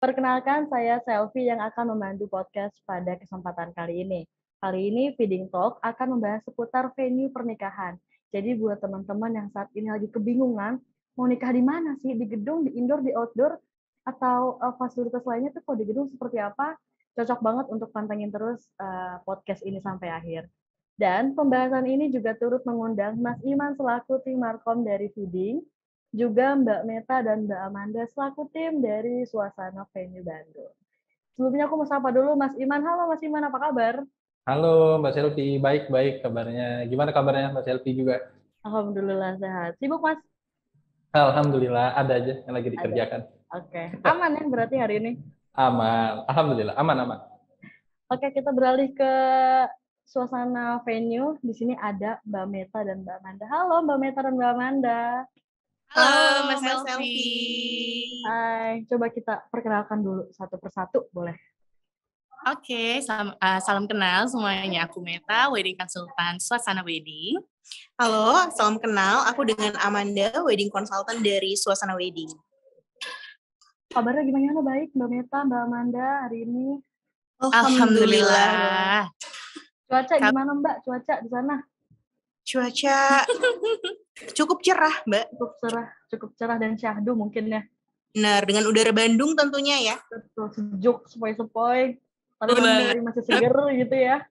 Perkenalkan, saya Selvi yang akan membantu podcast pada kesempatan kali ini. Kali ini Feeding Talk akan membahas seputar venue pernikahan. Jadi buat teman-teman yang saat ini lagi kebingungan, mau nikah di mana sih? Di gedung, di indoor, di outdoor, atau fasilitas lainnya tuh kalau di gedung seperti apa? Cocok banget untuk pantengin terus podcast ini sampai akhir. Dan pembahasan ini juga turut mengundang Mas Iman selaku tim Markom dari Feeding, juga Mbak Meta dan Mbak Amanda selaku tim dari Suasana Venue Bandung. Sebelumnya aku mau sapa dulu Mas Iman. Halo Mas Iman, apa kabar? Halo Mbak Selvi, baik-baik kabarnya. Gimana kabarnya Mbak Selvi juga? Alhamdulillah sehat. Sibuk Mas? Alhamdulillah ada aja yang lagi Ada. dikerjakan. Oke. Aman ya berarti hari ini? Aman, Alhamdulillah aman-aman. Oke, kita beralih ke suasana venue. Di sini ada Mbak Meta dan Mbak Amanda. Halo Mbak Meta dan Mbak Amanda. Halo, Mas Mbak Selvi. Hai, coba kita perkenalkan dulu satu persatu, boleh? Oke, salam kenal semuanya. Aku Meta, wedding consultant Suasana Wedding. Halo, salam kenal. Aku dengan Amanda, wedding consultant dari Suasana Wedding. Kabarnya gimana? Baik, Mbak Meta, Mbak Amanda hari ini? Alhamdulillah. Cuaca gimana Mbak? Cuaca di sana? Cuaca cukup cerah, Mbak. Cukup cerah dan syahdu mungkin ya. Benar, dengan udara Bandung tentunya ya. Betul, sejuk, sepoi-sepoi. Tapi masih seger gitu ya.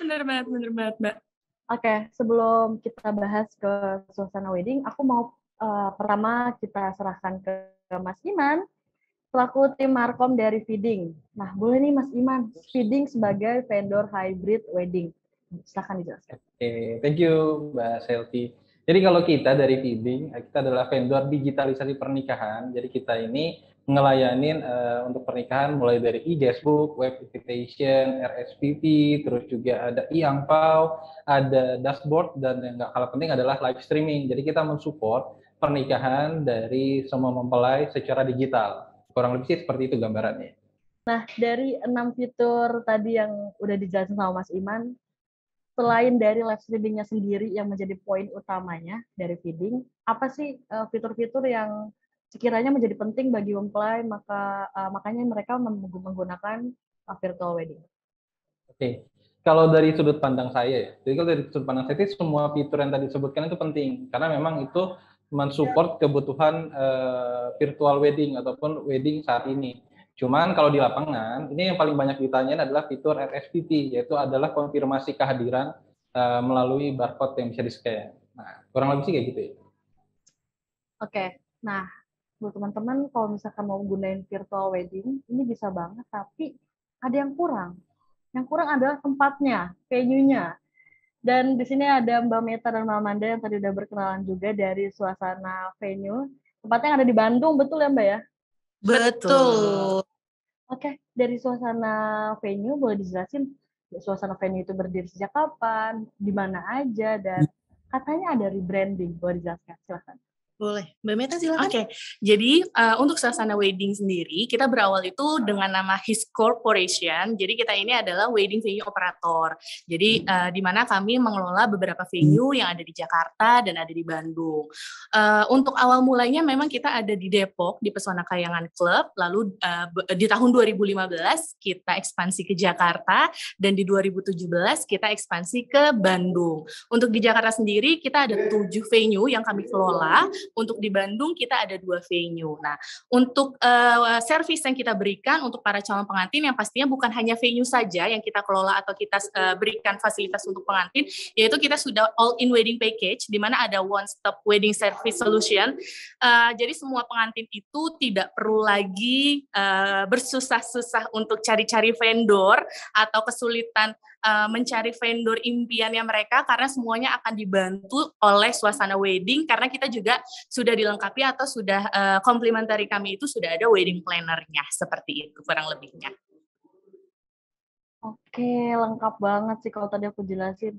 Bener banget, Mbak. Oke, sebelum kita bahas ke suasana wedding, aku mau pertama kita serahkan ke Mas Iman, selaku tim Markom dari Feeding. Nah, boleh nih Mas Iman, Feeding sebagai vendor hybrid wedding. Silakan dijelaskan. Oke, thank you Mbak Selvi. Jadi kalau kita dari Feeding, kita adalah vendor digitalisasi pernikahan. Jadi kita ini ngelayanin untuk pernikahan mulai dari e-guestbook, web invitation, RSVP, terus juga ada e-angpau, ada dashboard, dan yang nggak kalah penting adalah live streaming. Jadi kita mensupport pernikahan dari semua mempelai secara digital. Kurang lebih sih seperti itu gambarannya. Nah, dari 6 fitur tadi yang udah dijelasin sama Mas Iman, selain dari live streaming-nya sendiri yang menjadi poin utamanya dari Feeding, apa sih fitur-fitur yang sekiranya menjadi penting bagi mempelai, makanya mereka menggunakan virtual wedding? Oke, kalau dari sudut pandang saya ya, jadi kalau dari sudut pandang saya itu semua fitur yang tadi disebutkan itu penting, karena memang itu mensupport kebutuhan virtual wedding ataupun wedding saat ini. Cuman kalau di lapangan, ini yang paling banyak ditanyain adalah fitur RSVP, yaitu adalah konfirmasi kehadiran melalui barcode yang bisa di-scan. Nah, kurang lebih sih kayak gitu ya. Oke, nah buat teman-teman kalau misalkan mau gunain virtual wedding, ini bisa banget, tapi ada yang kurang. Yang kurang adalah tempatnya, venue-nya. Dan di sini ada Mbak Meta dan Mbak Amanda yang tadi udah berkenalan juga dari Suasana Venue. Tempatnya yang ada di Bandung, betul ya Mbak ya? Betul. Oke, dari Suasana Venue boleh dijelasin Suasana Venue itu berdiri sejak kapan, di mana aja, dan katanya ada rebranding. Boleh dijelaskan, silahkan. Boleh. Mbak Meta silakan. Oke, jadi untuk Suasana Wedding sendiri, kita berawal itu dengan nama His Corporation. Jadi kita ini adalah wedding venue operator. Jadi di mana kami mengelola beberapa venue yang ada di Jakarta dan ada di Bandung. Untuk awal mulanya memang kita ada di Depok, di Pesona Kayangan Club. Lalu di tahun 2015 kita ekspansi ke Jakarta, dan di 2017 kita ekspansi ke Bandung. Untuk di Jakarta sendiri, kita ada 7 venue yang kami kelola. Untuk di Bandung kita ada 2 venue. Nah, untuk service yang kita berikan untuk para calon pengantin yang pastinya bukan hanya venue saja yang kita kelola atau kita berikan fasilitas untuk pengantin, yaitu kita sudah all-in wedding package, di mana ada one-stop wedding service solution. Jadi semua pengantin itu tidak perlu lagi bersusah-susah untuk cari-cari vendor atau kesulitan mencari vendor impiannya mereka, karena semuanya akan dibantu oleh Suasana Wedding, karena kita juga sudah dilengkapi atau sudah komplementari kami itu sudah ada wedding planner-nya, seperti itu kurang lebihnya. Oke, lengkap banget sih kalau tadi aku jelasin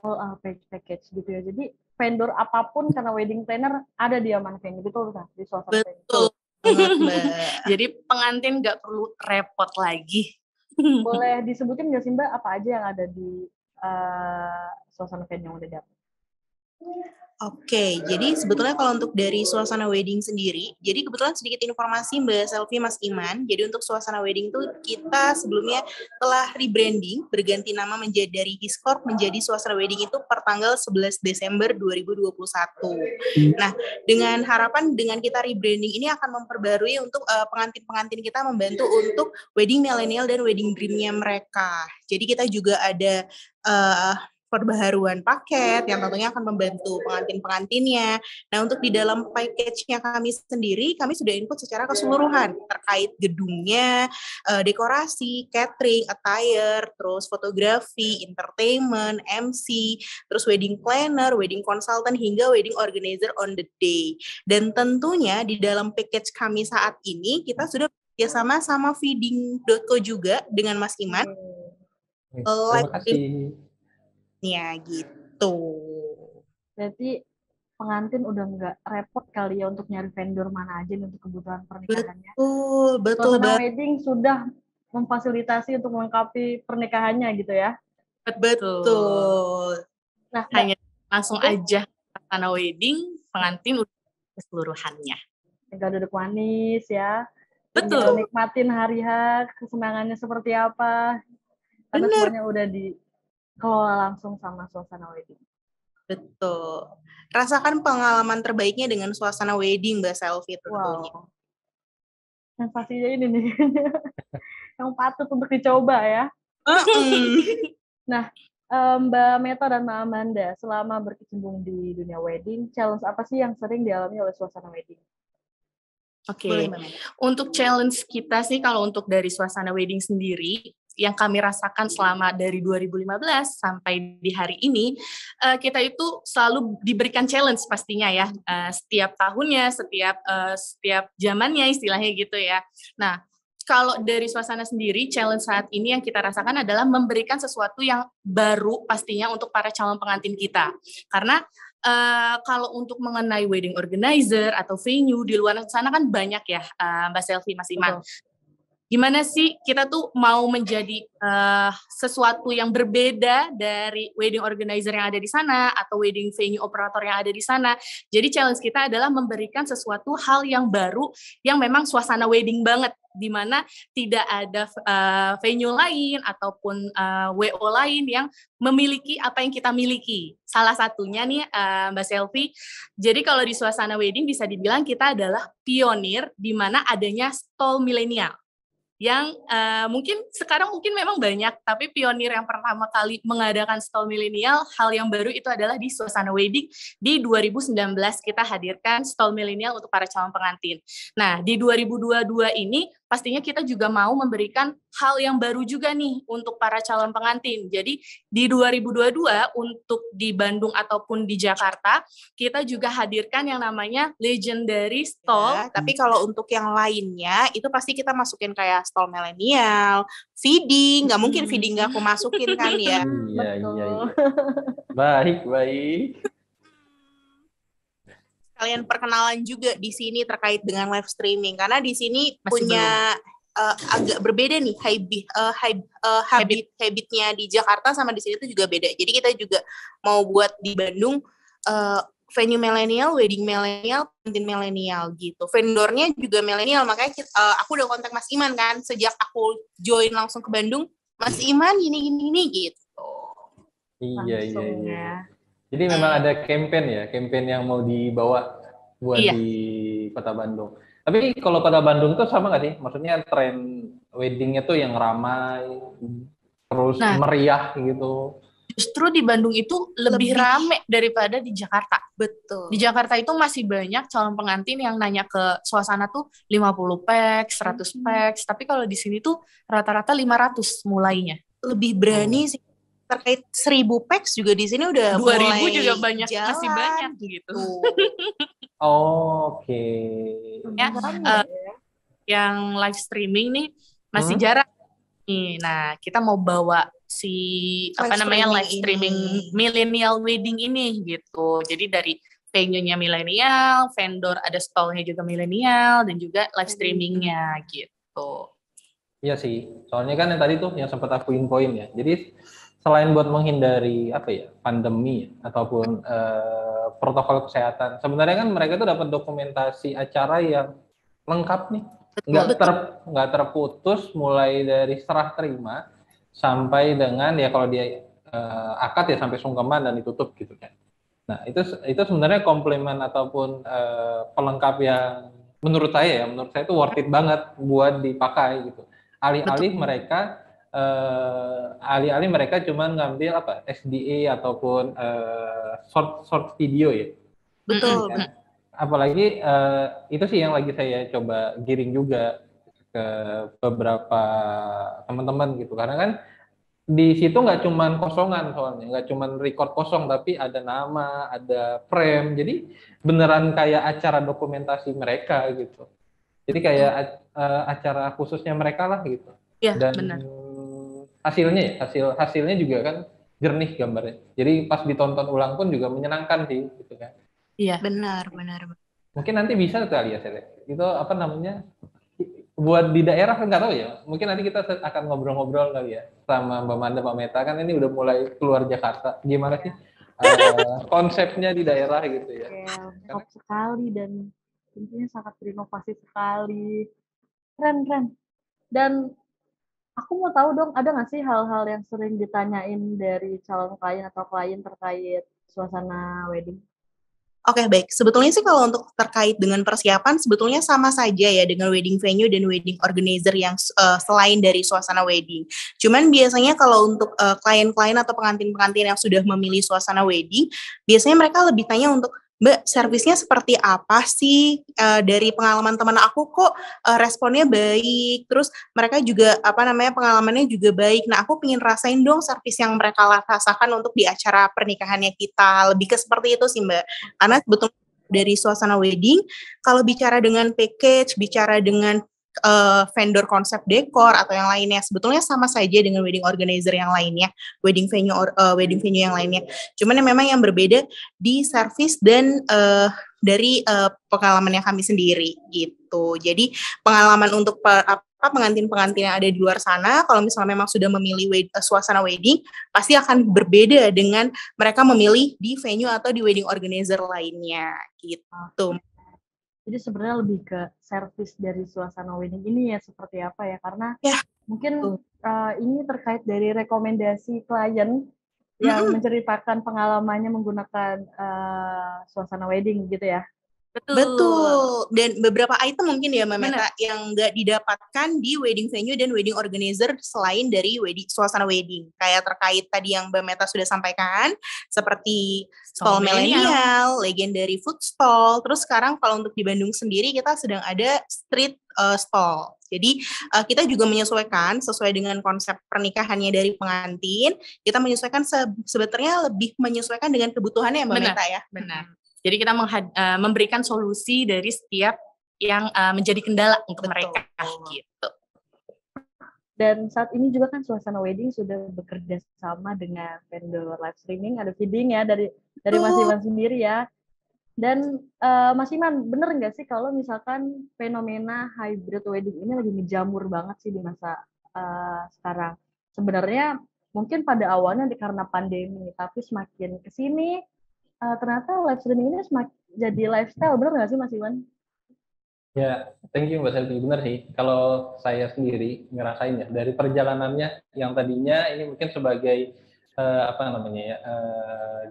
all package gitu ya. Jadi vendor apapun karena wedding planner ada di Aman Venue, betul kan? Di Suasana Venue. Betul banget, Mbak. Jadi pengantin nggak perlu repot lagi. Boleh disebutin nggak sih Mbak apa aja yang ada di Suasana Venue yang udah dapat? Oke, jadi sebetulnya kalau untuk dari suasana wedding sendiri, jadi kebetulan sedikit informasi Mbak Selvi, Mas Iman. Jadi untuk suasana wedding tuh kita sebelumnya telah rebranding, berganti nama menjadi dari Hiscorp menjadi suasana wedding itu per tanggal 11 Desember 2021. Nah, dengan harapan dengan kita rebranding ini akan memperbarui untuk pengantin-pengantin kita membantu untuk wedding milenial dan wedding dream-nya mereka. Jadi kita juga ada perbaharuan paket yang tentunya akan membantu pengantin-pengantinnya. Nah, untuk di dalam package-nya kami sendiri, kami sudah input secara keseluruhan terkait gedungnya, dekorasi, catering, attire, terus fotografi, entertainment, MC, terus wedding planner, wedding consultant, hingga wedding organizer on the day. Dan tentunya di dalam package kami saat ini, kita sudah bekerjasama sama feeding.co juga dengan Mas Iman. Terima kasih. Ya gitu. Berarti pengantin udah nggak repot kali ya untuk nyari vendor mana aja nih untuk kebutuhan pernikahannya. Betul Suasana wedding sudah memfasilitasi untuk melengkapi pernikahannya gitu ya. Betul. Nah, Hanya langsung aja suasana wedding, pengantin udah keseluruhannya. tinggal duduk manis ya. Betul. Tinggal nikmatin hari H, kesenangannya seperti apa. Karena semuanya udah dikelola langsung sama suasana wedding. Betul. Rasakan pengalaman terbaiknya dengan suasana wedding, Mbak Selvi tentunya. Wow. Sensasinya ini nih. Yang patut untuk dicoba ya. Nah, Mbak Meta dan Mbak Amanda, selama berkecimpung di dunia wedding, challenge apa sih yang sering dialami oleh suasana wedding? Oke, untuk challenge kita sih kalau untuk dari suasana wedding sendiri, yang kami rasakan selama dari 2015 sampai di hari ini, kita itu selalu diberikan challenge pastinya ya, setiap tahunnya, setiap zamannya istilahnya gitu ya. Nah, kalau dari suasana sendiri, challenge saat ini yang kita rasakan adalah memberikan sesuatu yang baru pastinya untuk para calon pengantin kita. Karena kalau untuk mengenai wedding organizer atau venue di luar sana kan banyak ya, Mbak Selvi, Mas Iman. Gimana sih kita tuh mau menjadi sesuatu yang berbeda dari wedding organizer yang ada di sana atau wedding venue operator yang ada di sana. Jadi challenge kita adalah memberikan sesuatu hal yang baru yang memang suasana wedding banget, di mana tidak ada venue lain ataupun WO lain yang memiliki apa yang kita miliki. Salah satunya nih Mbak Selvi, jadi kalau di suasana wedding bisa dibilang kita adalah pionir di mana adanya stall milenial. Yang mungkin sekarang memang banyak, tapi pionir yang pertama kali mengadakan stall milenial, hal yang baru itu adalah di suasana wedding. Di 2019 kita hadirkan stall milenial untuk para calon pengantin. Nah, di 2022 ini pastinya kita juga mau memberikan hal yang baru juga nih untuk para calon pengantin. Jadi di 2022 untuk di Bandung ataupun di Jakarta, kita juga hadirkan yang namanya legendary stall. Tapi kalau untuk yang lainnya, itu pasti kita masukin kayak stall milenial, feeding, nggak mungkin feeding nggak aku masukin kan ya. Iya. Baik. Kalian perkenalan juga di sini terkait dengan live streaming, karena di sini punya agak berbeda nih habitnya di Jakarta sama di sini tuh juga beda. Jadi kita juga mau buat di Bandung venue milenial, wedding milenial, pengantin milenial gitu. Vendornya juga milenial, makanya aku udah kontak Mas Iman kan sejak aku join langsung ke Bandung. Mas Iman gini gitu. Iya. Jadi memang ada campaign yang mau dibawa buat di Kota Bandung. Tapi kalau Kota Bandung tuh sama nggak sih? Maksudnya tren weddingnya tuh yang ramai, terus meriah gitu. Justru di Bandung itu lebih rame daripada di Jakarta. Betul. Di Jakarta itu masih banyak calon pengantin yang nanya ke suasana tuh 50 packs, 100 packs. Tapi kalau di sini tuh rata-rata 500 mulainya. Lebih berani sih. Terkait 1000 packs juga di sini udah 2000 juga banyak, jalan. Masih banyak gitu. Oke. Yang live streaming nih masih jarang nih. Nah, kita mau bawa live streaming millennial wedding ini gitu. Jadi dari venue-nya milenial, vendor ada stall-nya juga milenial, dan juga live streaming-nya gitu. Iya sih. Soalnya kan yang tadi tuh yang sempat aku infoin ya. Jadi selain buat menghindari pandemi ataupun protokol kesehatan. Sebenarnya kan mereka tuh dapat dokumentasi acara yang lengkap nih, nggak terputus mulai dari serah terima sampai dengan ya kalau dia akad ya sampai sungkeman dan ditutup gitu kan. Nah itu sebenarnya komplement ataupun pelengkap yang menurut saya itu worth it banget buat dipakai gitu. Alih-alih mereka cuman ngambil SDA ataupun short video ya. Betul. Kan? Apalagi itu sih yang lagi saya coba giring juga ke beberapa teman-teman gitu, karena kan di situ nggak cuman kosongan, soalnya nggak cuman record kosong tapi ada nama, ada frame, jadi beneran kayak acara dokumentasi mereka gitu. Jadi kayak acara khususnya mereka lah gitu. Iya, dan benar. hasilnya juga kan jernih gambarnya. Jadi pas ditonton ulang pun juga menyenangkan sih gitu kan. Iya. Benar. Mungkin nanti bisa kali ya itu buat di daerah kan nggak tahu ya. Mungkin nanti kita akan ngobrol-ngobrol kali ya sama Mbak Manda, Mbak Meta, kan ini udah mulai keluar Jakarta. Gimana sih konsepnya di daerah gitu ya? Lengkap sekali dan tentunya sangat berinovasi sekali. Keren. Dan aku mau tahu dong, ada nggak sih hal-hal yang sering ditanyain dari calon klien atau klien terkait suasana wedding? Oke, baik. Sebetulnya sih kalau untuk terkait dengan persiapan, sebetulnya sama saja ya dengan wedding venue dan wedding organizer yang selain dari suasana wedding. Cuman biasanya kalau untuk klien-klien atau pengantin-pengantin yang sudah memilih suasana wedding, biasanya mereka lebih tanya untuk, Mbak, servisnya seperti apa sih? Dari pengalaman teman aku kok responnya baik, terus mereka juga pengalamannya juga baik. Nah, aku pengen rasain dong servis yang mereka rasakan untuk di acara pernikahannya kita. Lebih ke seperti itu sih, Mbak. Karena sebetulnya dari suasana wedding, kalau bicara dengan package, bicara dengan vendor konsep dekor atau yang lainnya, sebetulnya sama saja dengan wedding organizer yang lainnya, wedding venue yang lainnya. Cuman memang yang berbeda di service dan dari pengalaman yang kami sendiri gitu. Jadi pengalaman untuk pengantin-pengantin yang ada di luar sana, kalau misalnya memang sudah memilih suasana wedding, pasti akan berbeda dengan mereka memilih di venue atau di wedding organizer lainnya gitu. Jadi sebenarnya lebih ke service dari suasana wedding ini ya seperti apa ya, karena mungkin ini terkait dari rekomendasi klien yang menceritakan pengalamannya menggunakan suasana wedding gitu ya. Betul. Dan beberapa item mungkin ya Mbak Meta yang nggak didapatkan di wedding venue dan wedding organizer selain dari suasana wedding. Kayak terkait tadi yang Mbak Meta sudah sampaikan, seperti stall milenial, legendary food stall. Terus sekarang kalau untuk di Bandung sendiri kita sedang ada street stall. Jadi kita juga menyesuaikan sesuai dengan konsep pernikahannya dari pengantin. Kita menyesuaikan sebetulnya lebih menyesuaikan dengan kebutuhannya Mbak Meta ya. Benar. Jadi kita memberikan solusi dari setiap yang menjadi kendala untuk mereka gitu. Dan saat ini juga kan suasana wedding sudah bekerja sama dengan vendor live streaming, ada feeding ya dari Mas Iman sendiri ya. Dan Mas Iman, bener nggak sih kalau misalkan fenomena hybrid wedding ini lagi ngejamur banget sih di masa sekarang? Sebenarnya mungkin pada awalnya karena pandemi, tapi semakin kesini ternyata live streaming ini semakin jadi lifestyle, bener nggak sih Mas Iwan? Ya, thank you Mbak Selvi. Benar sih, kalau saya sendiri ngerasain ya, dari perjalanannya yang tadinya ini mungkin sebagai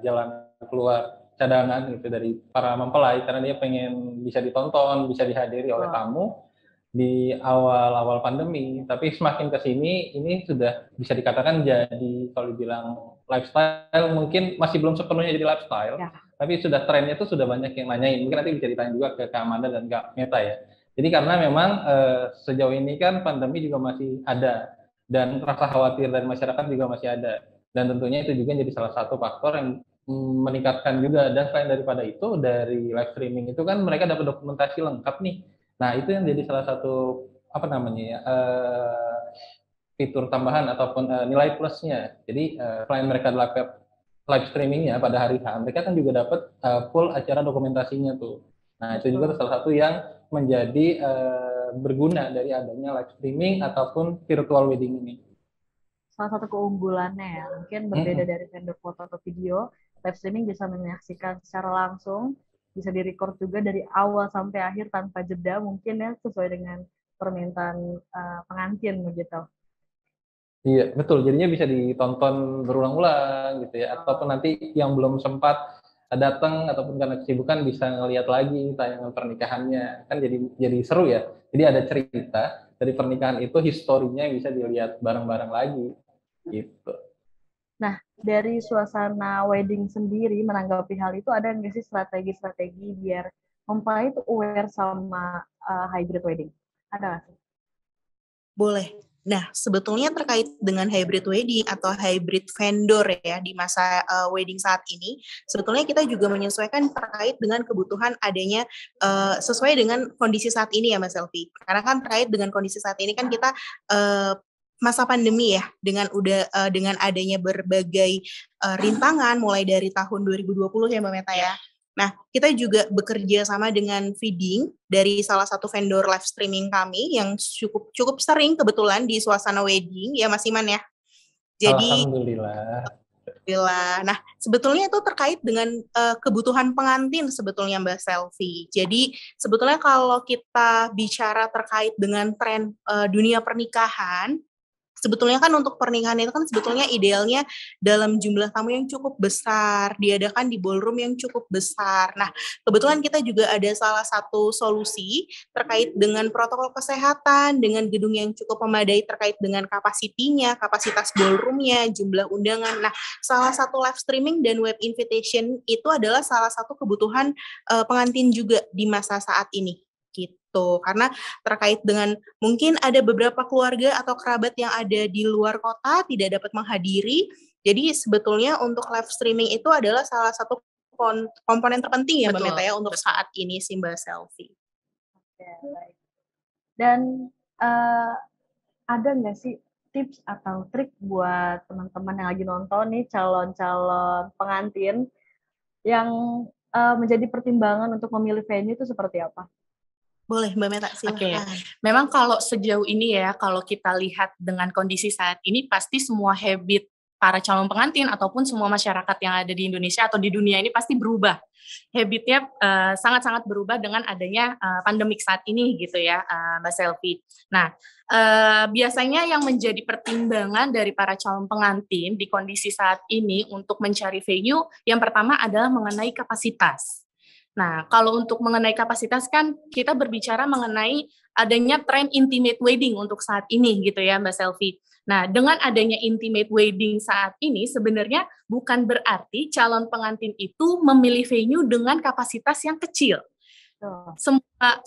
jalan keluar cadangan gitu dari para mempelai, karena dia pengen bisa ditonton, bisa dihadiri oleh tamu di awal-awal pandemi. Tapi semakin ke sini, ini sudah bisa dikatakan jadi, kalau dibilang lifestyle, mungkin masih belum sepenuhnya jadi lifestyle, tapi sudah trennya itu sudah banyak yang nanyain. Mungkin nanti bisa ditanya juga ke Kak Amanda dan Kak Meta ya. Jadi karena memang sejauh ini kan pandemi juga masih ada, dan rasa khawatir dari masyarakat juga masih ada. Dan tentunya itu juga jadi salah satu faktor yang meningkatkan juga. Dan selain daripada itu, dari live streaming itu kan mereka dapat dokumentasi lengkap nih. Nah, itu yang jadi salah satu fitur tambahan ataupun nilai plusnya. Jadi selain mereka live streamingnya pada hari H, mereka kan juga dapat full acara dokumentasinya tuh. Nah, itu juga salah satu yang menjadi berguna dari adanya live streaming ataupun virtual wedding ini. Salah satu keunggulannya ya, mungkin berbeda dari vendor foto atau video, live streaming bisa menyaksikan secara langsung, bisa direcord juga dari awal sampai akhir tanpa jeda mungkin ya, sesuai dengan permintaan pengantin begitu. Iya, betul. Jadinya bisa ditonton berulang-ulang gitu ya. Ataupun nanti yang belum sempat datang ataupun karena kesibukan bisa ngelihat lagi tayangan pernikahannya. Kan jadi seru ya. Jadi ada cerita dari pernikahan itu, historinya bisa dilihat bareng-bareng lagi gitu. Nah, dari suasana wedding sendiri menanggapi hal itu ada nggak sih strategi-strategi biar mempelai itu aware sama hybrid wedding? Ada nggak sih? Boleh. Nah, sebetulnya terkait dengan hybrid wedding atau hybrid vendor ya di masa wedding saat ini, sebetulnya kita juga menyesuaikan terkait dengan kebutuhan adanya sesuai dengan kondisi saat ini ya Mas Selvi. Karena kan terkait dengan kondisi saat ini kan kita masa pandemi ya, dengan adanya berbagai rintangan mulai dari tahun 2020 ya Mbak Meta ya. Nah, kita juga bekerja sama dengan Feeding dari salah satu vendor live streaming kami yang cukup sering kebetulan di suasana wedding ya Mas Iman ya. Jadi Alhamdulillah. nah sebetulnya itu terkait dengan kebutuhan pengantin sebetulnya Mbak Selvi. Jadi sebetulnya kalau kita bicara terkait dengan tren dunia pernikahan, sebetulnya kan untuk pernikahan itu kan sebetulnya idealnya dalam jumlah tamu yang cukup besar, diadakan di ballroom yang cukup besar. Nah, kebetulan kita juga ada salah satu solusi terkait dengan protokol kesehatan, dengan gedung yang cukup memadai terkait dengan kapasitinya, kapasitas ballroomnya, jumlah undangan. Nah, salah satu live streaming dan web invitation itu adalah salah satu kebutuhan pengantin juga di masa saat ini. Gitu. Karena terkait dengan mungkin ada beberapa keluarga atau kerabat yang ada di luar kota tidak dapat menghadiri. Jadi sebetulnya untuk live streaming itu adalah salah satu komponen terpenting ya Mbak Meta ya untuk saat ini sih Mbak Selvi. Oke, baik. Dan ada nggak sih tips atau trik buat teman-teman yang lagi nonton nih, calon-calon pengantin yang menjadi pertimbangan untuk memilih venue itu seperti apa? Boleh Mbak Meta, silakan. Memang kalau sejauh ini ya, kalau kita lihat dengan kondisi saat ini, pasti semua habit para calon pengantin ataupun semua masyarakat yang ada di Indonesia atau di dunia ini pasti berubah. Habitnya sangat-sangat berubah dengan adanya pandemik saat ini gitu ya, Mbak Selvi. Nah, biasanya yang menjadi pertimbangan dari para calon pengantin di kondisi saat ini untuk mencari venue, yang pertama adalah mengenai kapasitas. Nah, kalau untuk mengenai kapasitas kan kita berbicara mengenai adanya tren intimate wedding untuk saat ini gitu ya Mbak Selvi. Nah, dengan adanya intimate wedding saat ini sebenarnya bukan berarti calon pengantin itu memilih venue dengan kapasitas yang kecil.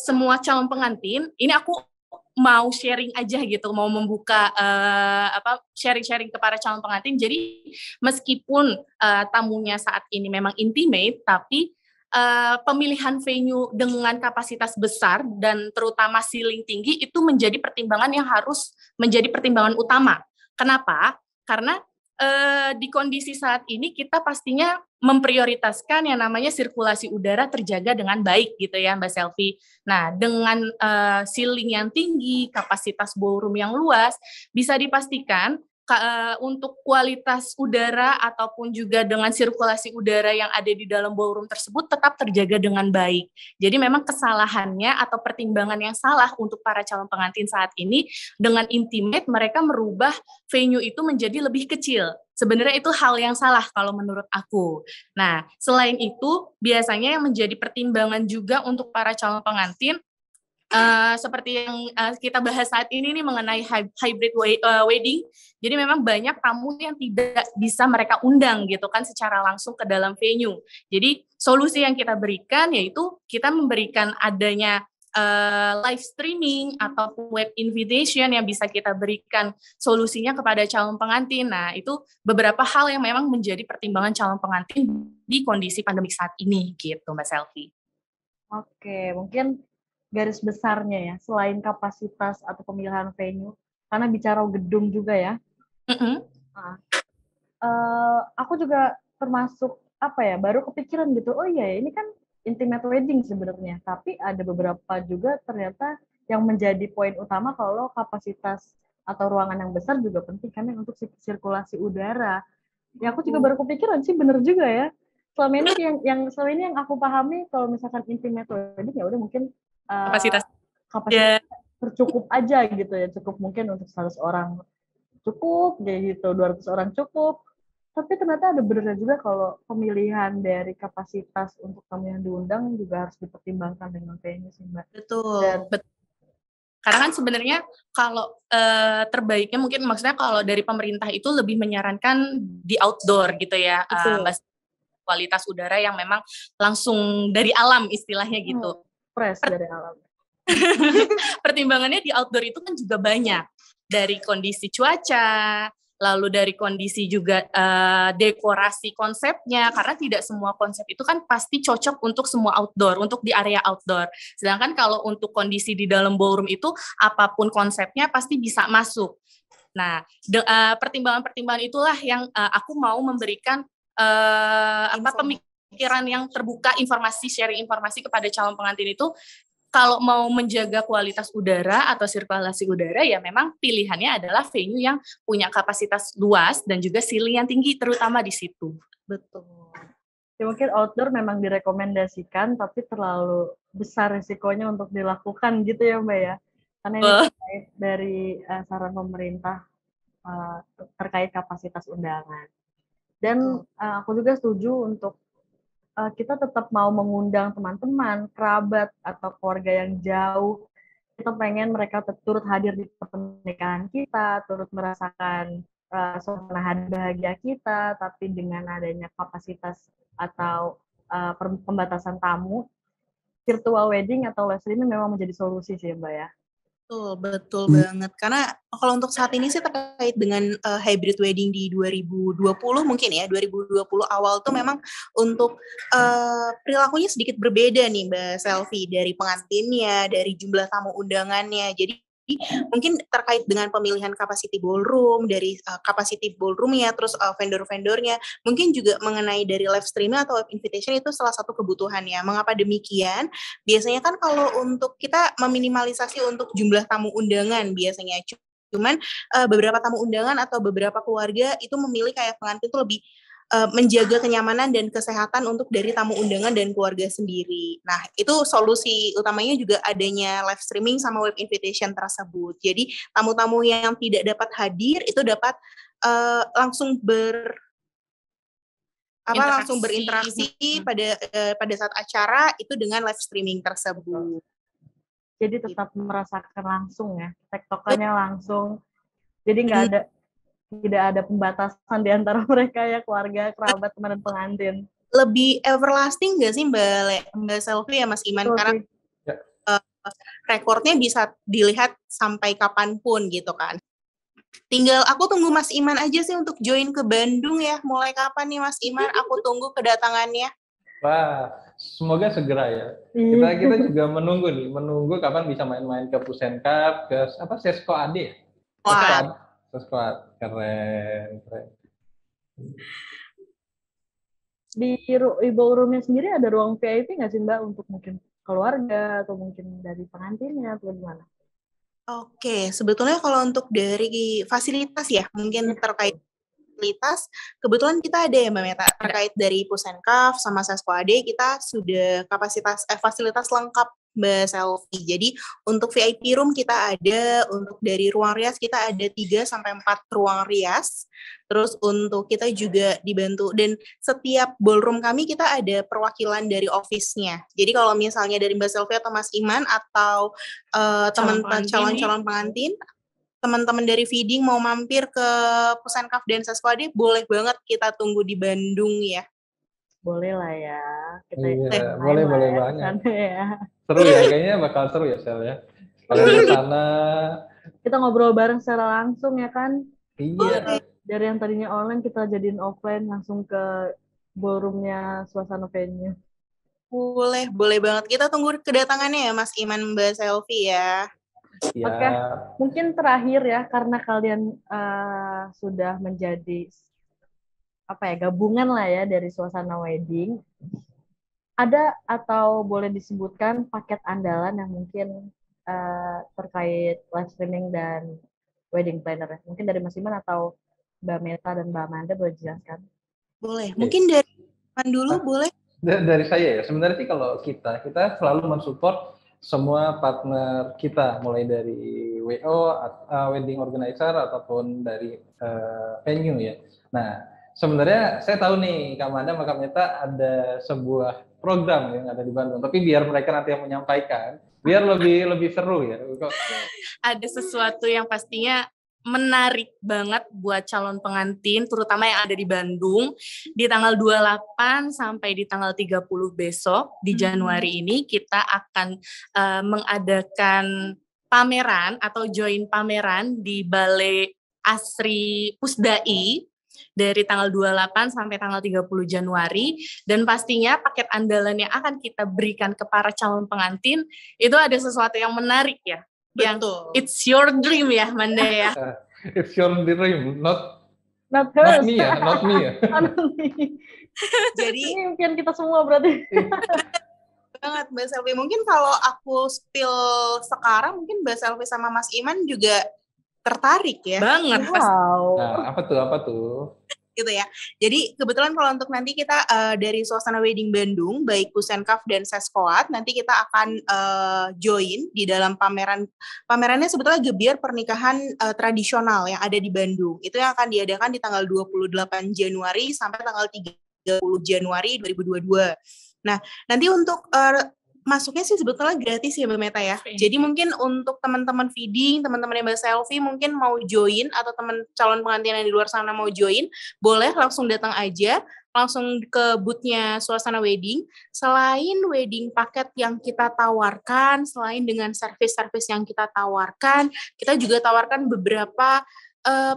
Semua calon pengantin, ini aku mau sharing aja gitu, mau membuka sharing-sharing ke para calon pengantin. Jadi meskipun tamunya saat ini memang intimate, tapi pemilihan venue dengan kapasitas besar dan terutama ceiling tinggi itu menjadi pertimbangan yang harus menjadi pertimbangan utama. Kenapa? Karena di kondisi saat ini kita pastinya memprioritaskan yang namanya sirkulasi udara terjaga dengan baik gitu ya Mbak Selvi. Nah, dengan ceiling yang tinggi, kapasitas ballroom yang luas, bisa dipastikan untuk kualitas udara ataupun juga dengan sirkulasi udara yang ada di dalam ballroom tersebut tetap terjaga dengan baik. Jadi memang kesalahannya atau pertimbangan yang salah untuk para calon pengantin saat ini dengan intimate mereka merubah venue itu menjadi lebih kecil. Sebenarnya itu hal yang salah kalau menurut aku. Nah, selain itu biasanya yang menjadi pertimbangan juga untuk para calon pengantin seperti yang kita bahas saat ini nih mengenai hybrid wedding. Jadi memang banyak tamu yang tidak bisa mereka undang gitu kan secara langsung ke dalam venue. Jadi solusi yang kita berikan yaitu kita memberikan adanya live streaming atau web invitation yang bisa kita berikan solusinya kepada calon pengantin. Nah, itu beberapa hal yang memang menjadi pertimbangan calon pengantin di kondisi pandemik saat ini gitu Mbak Selvi. Oke, mungkin garis besarnya ya, selain kapasitas atau pemilihan venue, karena bicara gedung juga ya. Nah, aku juga termasuk baru kepikiran gitu, oh iya ini kan intimate wedding sebenarnya, tapi ada beberapa juga ternyata yang menjadi poin utama kalau kapasitas atau ruangan yang besar juga penting karena untuk sirkulasi udara. Ya aku juga baru kepikiran sih, bener juga ya. selama ini yang aku pahami kalau misalkan intimate wedding ya udah mungkin Kapasitas. kapasitas tercukup aja gitu ya, cukup mungkin untuk 100 orang cukup kayak gitu, 200 orang cukup. Tapi ternyata ada benernya juga kalau pemilihan dari kapasitas untuk tamu yang diundang juga harus dipertimbangkan dengan venue sih Mbak. Betul. Karena kan sebenarnya kalau terbaiknya mungkin maksudnya kalau dari pemerintah itu lebih menyarankan di outdoor gitu ya, Mbak, kualitas udara yang memang langsung dari alam istilahnya gitu. Fresh dari alam. Pertimbangannya di outdoor itu kan juga banyak, dari kondisi cuaca, lalu dari kondisi juga dekorasi konsepnya, karena tidak semua konsep itu kan pasti cocok untuk semua outdoor, untuk di area outdoor. Sedangkan kalau untuk kondisi di dalam ballroom itu, apapun konsepnya pasti bisa masuk. Nah, pertimbangan-pertimbangan itulah yang aku mau memberikan pemikiran yang terbuka, sharing informasi kepada calon pengantin itu. Kalau mau menjaga kualitas udara atau sirkulasi udara, ya memang pilihannya adalah venue yang punya kapasitas luas dan juga ceiling yang tinggi, terutama di situ. Betul. Ya mungkin outdoor memang direkomendasikan, tapi terlalu besar risikonya untuk dilakukan gitu ya Mbak ya. Karena ini terkait dari saran pemerintah terkait kapasitas undangan. Dan aku juga setuju untuk kita tetap mau mengundang teman-teman, kerabat, atau keluarga yang jauh. Kita pengen mereka turut hadir di pernikahan kita, turut merasakan suasana hari bahagia kita, tapi dengan adanya kapasitas atau pembatasan tamu, virtual wedding atau live streaming memang menjadi solusi sih Mbak ya. Betul banget. Karena kalau untuk saat ini sih terkait dengan hybrid wedding di 2020 mungkin ya, 2020 awal tuh memang untuk perilakunya sedikit berbeda nih Mbak Selvi, dari pengantinnya, dari jumlah tamu undangannya. Jadi mungkin terkait dengan pemilihan capacity ballroom, dari capacity ballroom-nya, terus vendor-vendornya, mungkin juga mengenai dari live streaming atau web invitation itu salah satu kebutuhannya. Mengapa demikian? Biasanya kan kalau untuk kita meminimalisasi untuk jumlah tamu undangan biasanya, cuman beberapa tamu undangan atau beberapa keluarga itu memilih kayak pengantin itu lebih menjaga kenyamanan dan kesehatan untuk dari tamu undangan dan keluarga sendiri. Nah, itu solusi utamanya juga adanya live streaming sama web invitation tersebut. Jadi, tamu-tamu yang tidak dapat hadir itu dapat langsung berinteraksi pada saat acara itu dengan live streaming tersebut. Jadi tetap merasakan langsung ya, tektokannya langsung. Jadi tidak ada pembatasan di antara mereka ya, keluarga, kerabat, teman, dan pengantin. Lebih everlasting nggak sih Mbak Selvi ya Mas Iman? Karena rekornya bisa dilihat sampai kapanpun gitu kan. Tinggal aku tunggu Mas Iman aja sih untuk join ke Bandung ya. Mulai kapan nih Mas Iman? Aku tunggu kedatangannya. Wah, semoga segera ya. Kita juga menunggu kapan bisa main-main ke Pusenkap, ke Sesko AD. Wah. Sesko AD. Keren. Di ballroomnya sendiri ada ruang VIP nggak sih Mbak untuk mungkin keluarga atau mungkin dari pengantinnya atau gimana? Oke, sebetulnya kalau untuk dari fasilitas ya, mungkin terkait fasilitas, kebetulan kita ada ya Mbak Meta, terkait dari Pusenkaf sama Sesko AD, kita sudah fasilitas lengkap Mbak Selvi. Jadi untuk VIP room kita ada, untuk dari ruang rias kita ada 3-4 ruang rias. Terus untuk kita juga dibantu, dan setiap ballroom kami kita ada perwakilan dari office-nya. Jadi kalau misalnya dari Mbak Selvi atau Mas Iman atau calon-calon pengantin, teman-teman dari feeding mau mampir ke Pusenkaf dan Sesko AD, boleh banget, kita tunggu di Bandung ya. Boleh lah ya. Iya, boleh banget. Ya. Seru ya, kayaknya bakal seru ya Sel ya. Kalau di sana kita ngobrol bareng secara langsung ya kan. Iya. Dari yang tadinya online kita jadiin offline, langsung ke ballroomnya suasana venue. Boleh banget. Kita tunggu kedatangannya ya Mas Iman, Mbak Selvi ya. Ya. Oke, mungkin terakhir ya, karena kalian sudah menjadi gabungan lah ya dari suasana wedding. Ada atau boleh disebutkan paket andalan yang mungkin terkait live streaming dan wedding planner? Mungkin dari Mas Iman atau Mbak Meta dan Mbak Amanda boleh jelaskan? Boleh. Mungkin dari Dulu boleh? Dari saya ya, sebenarnya sih kalau kita selalu mensupport semua partner kita, mulai dari WO, wedding organizer, ataupun dari venue ya. Nah, sebenarnya saya tahu nih, Kak Manda sama Kak Meta ada sebuah program yang ada di Bandung, tapi biar mereka nanti yang menyampaikan, biar lebih seru ya. Ada sesuatu yang pastinya menarik banget buat calon pengantin, terutama yang ada di Bandung, di tanggal 28 sampai di tanggal 30 besok, di Januari ini, kita akan mengadakan pameran atau join pameran di Balai Asri Pusdai, dari tanggal 28 sampai tanggal 30 Januari, dan pastinya paket andalan yang akan kita berikan ke para calon pengantin, itu ada sesuatu yang menarik ya. Yang it's your dream ya, Manda ya. It's your dream, not hers. me ya, not me ya. Jadi ini impian kita semua berarti. banget Mbak Selvi. Mungkin kalau aku spill sekarang, mungkin Mbak Selvi sama Mas Iman juga tertarik ya. Banget. Wow. Nah, apa tuh? Gitu ya. Jadi kebetulan kalau untuk nanti kita dari Suasana Wedding Bandung, baik Pusenkaf dan Seskoat, nanti kita akan join di dalam pamerannya sebetulnya Gebiar Pernikahan Tradisional yang ada di Bandung. Itu yang akan diadakan di tanggal 28 Januari sampai tanggal 30 Januari 2022. Nah, nanti untuk masuknya sih sebetulnya gratis ya Mbak Meta ya. Jadi mungkin untuk teman-teman feeding, teman-teman yang Mbak Selvi mungkin mau join atau teman calon pengantin yang di luar sana mau join, boleh langsung datang aja, langsung ke booth-nya Suasana Wedding. Selain wedding paket yang kita tawarkan, selain dengan service-service yang kita tawarkan, kita juga tawarkan beberapa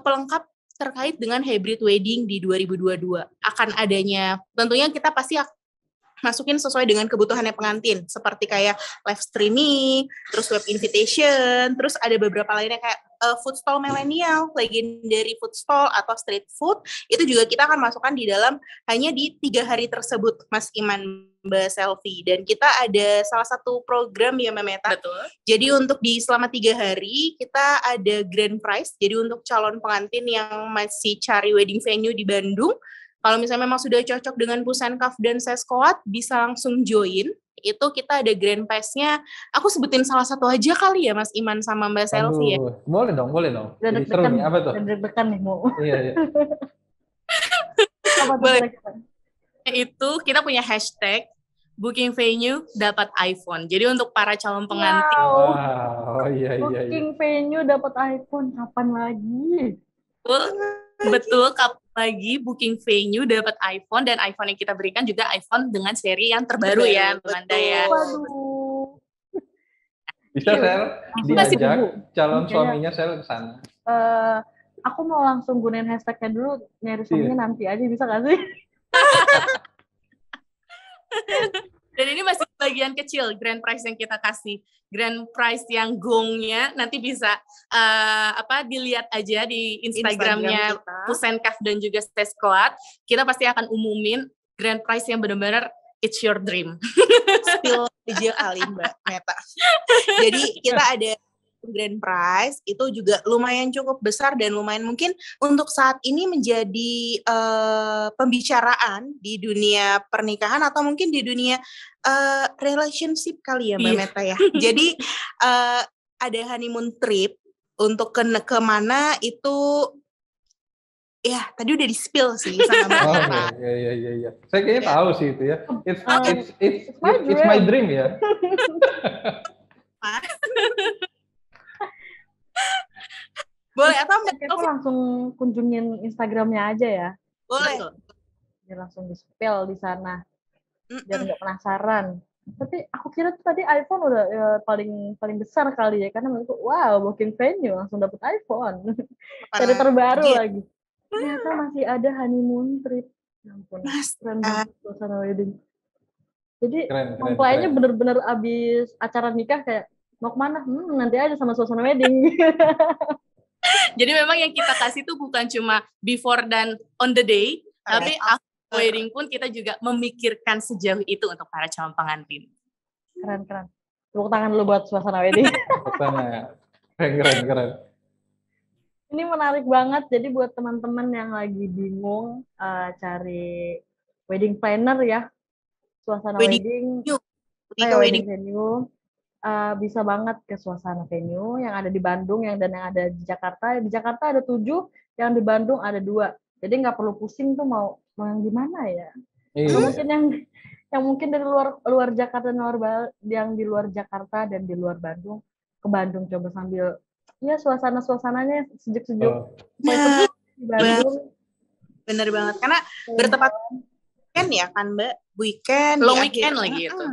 pelengkap terkait dengan hybrid wedding di 2022. Akan adanya, tentunya kita pasti masukin sesuai dengan kebutuhannya pengantin, seperti kayak live streaming, terus web invitation, terus ada beberapa lainnya kayak food stall milenial, legendary food stall atau street food, itu juga kita akan masukkan di dalam hanya di 3 hari tersebut, Mas Iman, Mbak Selvi. Dan kita ada salah satu program ya Mbak Meta. Betul. Jadi untuk di selama 3 hari kita ada grand prize, jadi untuk calon pengantin yang masih cari wedding venue di Bandung, kalau misalnya memang sudah cocok dengan Pusenkaf dan Seskoat, bisa langsung join. Itu kita ada grand prize-nya. Aku sebutin salah satu aja kali ya, Mas Iman sama Mbak Selvi ya. Boleh dong. Jadi seru nih, apa tuh? Deg-degan nih, mau. Iya. Boleh. Itu kita punya hashtag booking venue dapat iPhone. Jadi untuk para calon pengantin. Wow, iya. Booking venue dapat iPhone, kapan lagi? Betul, kapan lagi booking venue dapat iPhone, dan iPhone yang kita berikan juga iPhone dengan seri yang terbaru ya, Manda ya. Waduh. Bisa Sel diajak calon suaminya Sel ke sana. Aku mau langsung gunain hashtagnya dulu, nyari suaminya nanti aja, bisa nggak sih? Dan ini masih bagian kecil grand prize yang kita kasih. Grand prize yang gongnya nanti bisa dilihat aja di Instagramnya Pusenkaf dan juga Seskoat. Kita pasti akan umumin grand prize yang benar-benar it's your dream. Spill aja kali Mbak Meta. Jadi kita ada grand prize itu juga lumayan cukup besar dan lumayan mungkin untuk saat ini menjadi pembicaraan di dunia pernikahan atau mungkin di dunia relationship kali ya Mbak Meta ya. Jadi ada honeymoon trip untuk ke mana itu ya tadi udah di-spill sih sama Mbak Meta. Iya. Saya kayaknya tahu sih itu ya. It's my dream ya. Boleh atau aku langsung kunjungin Instagramnya aja ya. Boleh. Dia langsung di-spill di sana. Biar nggak penasaran. Tapi aku kira tuh tadi iPhone udah paling besar kali ya, karena menurutku wow, booking venue langsung dapet iPhone. Seri terbaru lagi. Ternyata masih ada honeymoon trip. Ya ampun, keren banget suasana wedding. Jadi mempelainya bener-bener abis acara nikah kayak mau kemana? Nanti aja sama suasana wedding. Jadi memang yang kita kasih tuh bukan cuma before dan on the day, tapi after wedding pun kita juga memikirkan sejauh itu untuk para calon pengantin. Keren. Tepuk tangan dulu buat suasana wedding. Keren. Ini menarik banget. Jadi buat teman-teman yang lagi bingung cari wedding planner ya, suasana Wedding wedding, venue. Lebih ke wedding wedding. venue. Bisa banget ke suasana venue yang ada di Bandung dan yang ada di Jakarta. Di Jakarta ada 7, yang di Bandung ada 2. Jadi nggak perlu pusing tuh mau yang gimana ya. Atau Iya. mungkin yang mungkin dari luar Jakarta, yang di luar Jakarta dan di luar Bandung, ke Bandung coba sambil ya suasananya sejuk-sejuk. Nah, Di Bandung. bener banget. Karena bertepat weekend ya kan Mbak? Weekend. Long di weekend akhir- lagi itu.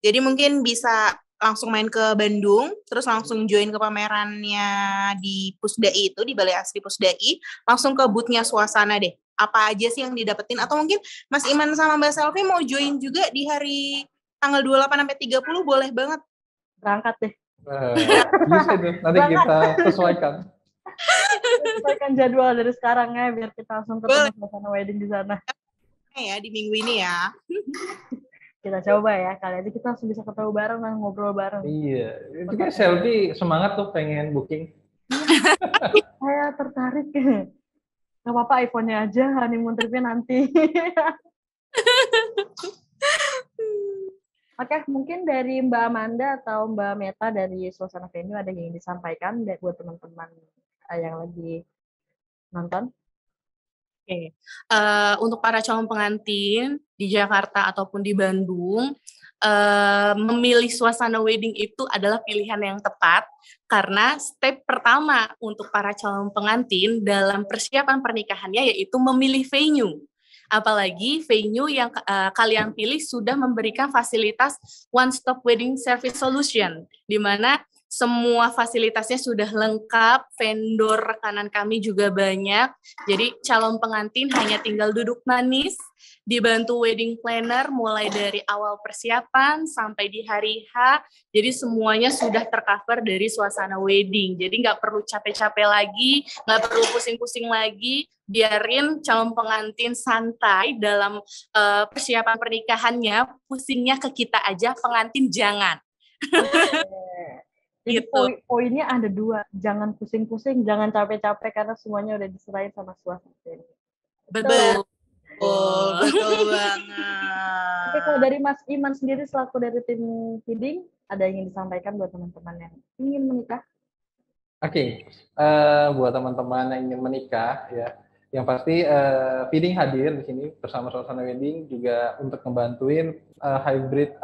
Jadi mungkin bisa langsung main ke Bandung, terus langsung join ke pamerannya di Pusdai itu, di Balai Asri Pusdai, langsung ke booth-nya Suasana deh. Apa aja sih yang didapetin? Atau mungkin Mas Iman sama Mbak Selvi mau join juga di hari tanggal 28 sampai 30, boleh banget. Berangkat deh. Bisa tuh, nanti kita sesuaikan. Sesuaikan jadwal dari sekarang ya, biar kita langsung ketemu suasana wedding di sana. Ya, di minggu ini ya. Kita coba ya, kali aja kita langsung bisa ketemu bareng dan ngobrol bareng. Iya, itu kan Selvi semangat tuh pengen booking. Saya tertarik. Gak apa-apa, iPhone-nya aja, honeymoon trip-nya nanti. Oke, mungkin dari Mbak Amanda atau Mbak Meta dari Suasana Venue ada yang ingin disampaikan buat teman-teman yang lagi nonton? Oke. Untuk para calon pengantin di Jakarta ataupun di Bandung, memilih suasana wedding itu adalah pilihan yang tepat karena step pertama untuk para calon pengantin dalam persiapan pernikahannya yaitu memilih venue. Apalagi venue yang kalian pilih sudah memberikan fasilitas one-stop wedding service solution, di mana semua fasilitasnya sudah lengkap, vendor rekanan kami juga banyak, jadi calon pengantin hanya tinggal duduk manis, dibantu wedding planner mulai dari awal persiapan sampai di hari H, jadi semuanya sudah tercover dari suasana wedding, jadi nggak perlu capek-capek lagi, nggak perlu pusing-pusing lagi, biarin calon pengantin santai dalam persiapan pernikahannya, pusingnya ke kita aja, pengantin jangan. Jadi Gitu. poinnya ada 2, jangan pusing-pusing, jangan capek-capek karena semuanya udah diserahin sama suasana. Betul. Betul banget. Oke, kalau dari Mas Iman sendiri selaku dari tim feeding, ada yang ingin disampaikan buat teman-teman yang ingin menikah? Oke, buat teman-teman yang ingin menikah ya, yang pasti feeding hadir di sini bersama Suasana Wedding juga untuk ngebantuin hybrid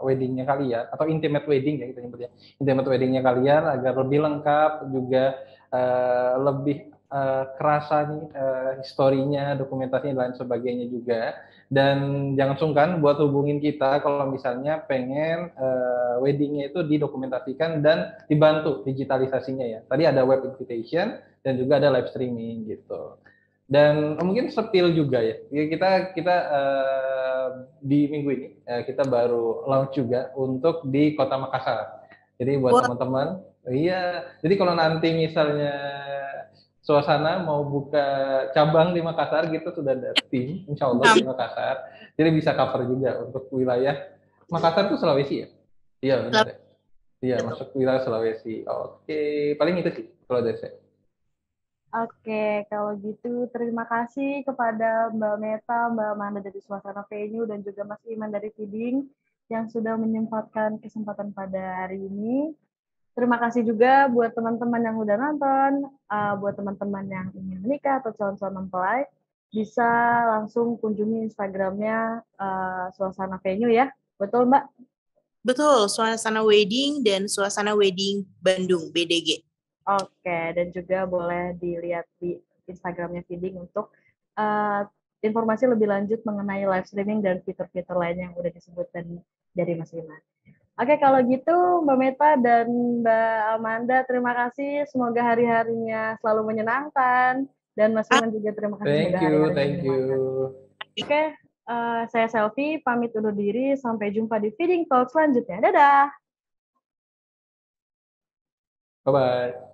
weddingnya kalian atau intimate wedding ya kita nyebutnya, intimate weddingnya kalian agar lebih lengkap juga lebih kerasa nih historinya, dokumentasinya dan lain sebagainya juga. Dan jangan sungkan buat hubungin kita kalau misalnya pengen weddingnya itu didokumentasikan dan dibantu digitalisasinya ya. Tadi ada web invitation dan juga ada live streaming gitu. Dan mungkin sepil juga ya. Kita di minggu ini kita baru launch juga untuk di Kota Makassar. Jadi buat teman-teman, iya. Jadi kalau nanti misalnya Suasana mau buka cabang di Makassar gitu sudah ada tim, insya Allah di Makassar. Jadi bisa cover juga untuk wilayah Makassar itu Sulawesi ya? Iya benar. Iya masuk wilayah Sulawesi. Oke, paling itu sih kalau dari saya. Oke, kalau gitu terima kasih kepada Mbak Meta, Mbak Amanda dari Suasana Venue dan juga Mas Iman dari Feeding yang sudah menyempatkan kesempatan pada hari ini. Terima kasih juga buat teman-teman yang udah nonton, buat teman-teman yang ingin menikah atau calon-calon mempelai, bisa langsung kunjungi Instagramnya Suasana Venue ya. Betul Mbak? Betul, Suasana Wedding dan Suasana Wedding Bandung, BDG. Oke, dan juga boleh dilihat di Instagramnya Feeding untuk informasi lebih lanjut mengenai live streaming dan fitur-fitur lain yang udah disebutkan dari Mas Iman. Oke, kalau gitu Mbak Meta dan Mbak Amanda, terima kasih. Semoga hari-harinya selalu menyenangkan. Dan Mas Iman juga terima kasih. Thank you, thank you. Oke, saya Selvi, pamit undur diri. Sampai jumpa di Feeding Talk selanjutnya. Dadah! Bye-bye.